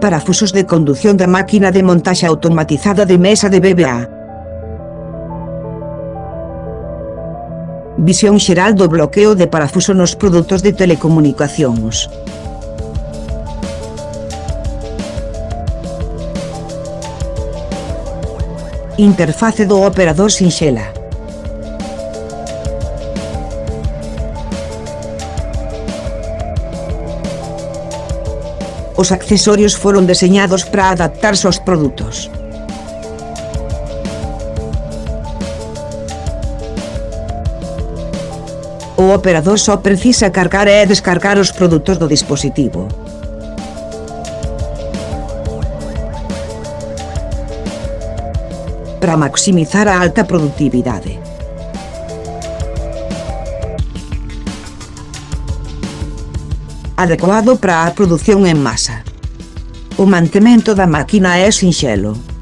parafusos de condución da máquina de montaxe automatizada de mesa de BBA. Visión xeral do bloqueo de parafuso nos produtos de telecomunicacións. Interface do operador sinxela. Os accesorios foron deseñados para adaptarse aos produtos. O operador só precisa cargar e descargar os produtos do dispositivo. Para maximizar a alta produtividade. Adecuado para a produción en masa. O mantemento da máquina é sinxelo.